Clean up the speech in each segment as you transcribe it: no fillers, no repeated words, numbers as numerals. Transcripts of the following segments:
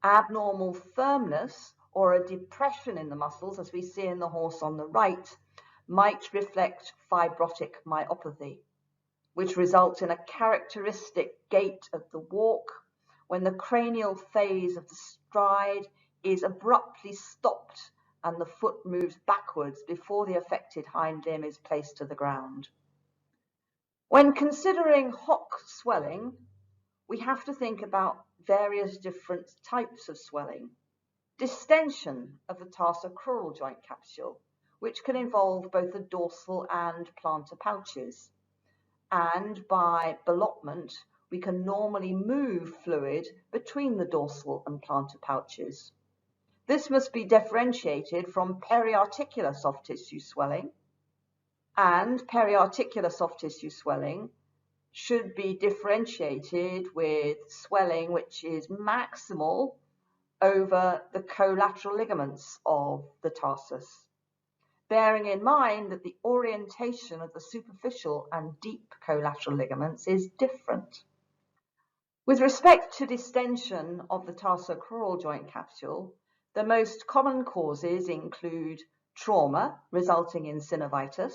Abnormal firmness or a depression in the muscles, as we see in the horse on the right, might reflect fibrotic myopathy, which results in a characteristic gait of the walk when the cranial phase of the stride is abruptly stopped and the foot moves backwards before the affected hind limb is placed to the ground. When considering hock swelling, we have to think about various different types of swelling. Distension of the tarsocrural joint capsule, which can involve both the dorsal and plantar pouches. And by ballottement, we can normally move fluid between the dorsal and plantar pouches. This must be differentiated from periarticular soft tissue swelling, and periarticular soft tissue swelling should be differentiated with swelling which is maximal over the collateral ligaments of the tarsus, bearing in mind that the orientation of the superficial and deep collateral ligaments is different. With respect to distension of the tarsocrural joint capsule, the most common causes include trauma resulting in synovitis,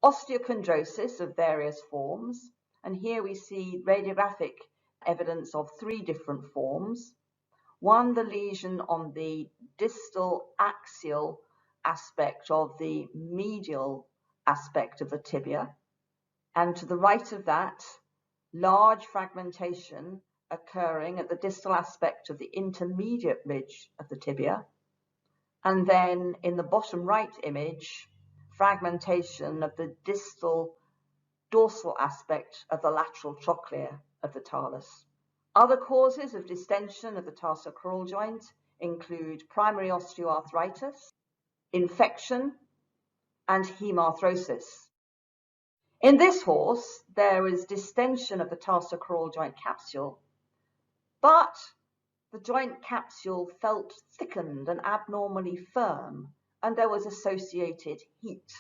osteochondrosis of various forms, and here we see radiographic evidence of 3 different forms. One, the lesion on the distal axial aspect of the medial aspect of the tibia, and to the right of that, large fragmentation occurring at the distal aspect of the intermediate ridge of the tibia, and then in the bottom right image, fragmentation of the distal dorsal aspect of the lateral trochlear of the talus. Other causes of distension of the tarsocrural joint include primary osteoarthritis, infection, and hemarthrosis. In this horse, there is distension of the tarsocrural joint capsule, but the joint capsule felt thickened and abnormally firm, and there was associated heat.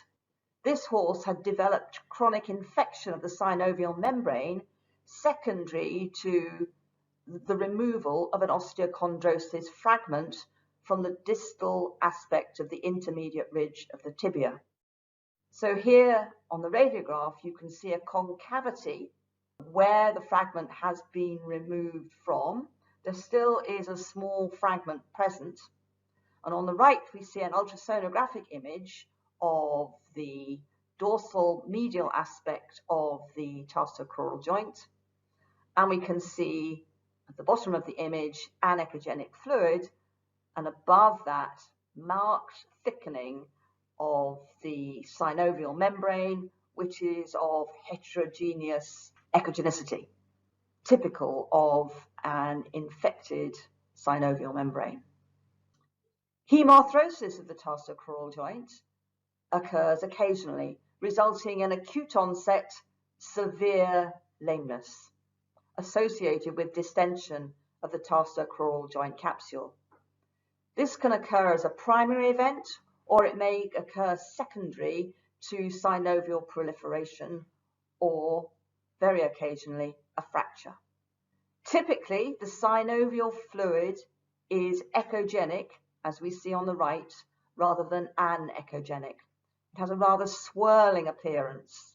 This horse had developed chronic infection of the synovial membrane secondary to the removal of an osteochondrosis fragment from the distal aspect of the intermediate ridge of the tibia. So here on the radiograph, you can see a concavity where the fragment has been removed from. There still is a small fragment present. And on the right, we see an ultrasonographic image of the dorsal medial aspect of the tarsocrural joint. And we can see at the bottom of the image anechogenic fluid, and above that, marked thickening of the synovial membrane, which is of heterogeneous echogenicity, typical of an infected synovial membrane. Hemarthrosis of the tarsocrural joint occurs occasionally, resulting in acute onset severe lameness associated with distension of the tarsocrural joint capsule. This can occur as a primary event, or it may occur secondary to synovial proliferation, or very occasionally a fracture. Typically, the synovial fluid is echogenic, as we see on the right, rather than anechogenic. It has a rather swirling appearance.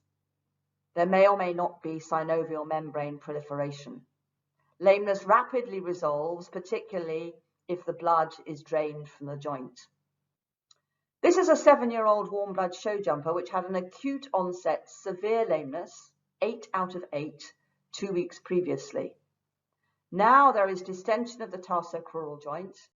There may or may not be synovial membrane proliferation. Lameness rapidly resolves, particularly if the blood is drained from the joint. This is a 7-year-old warm blood show jumper which had an acute onset severe lameness, 8 out of 8, 2 weeks previously. Now there is distension of the tarsocrural joint,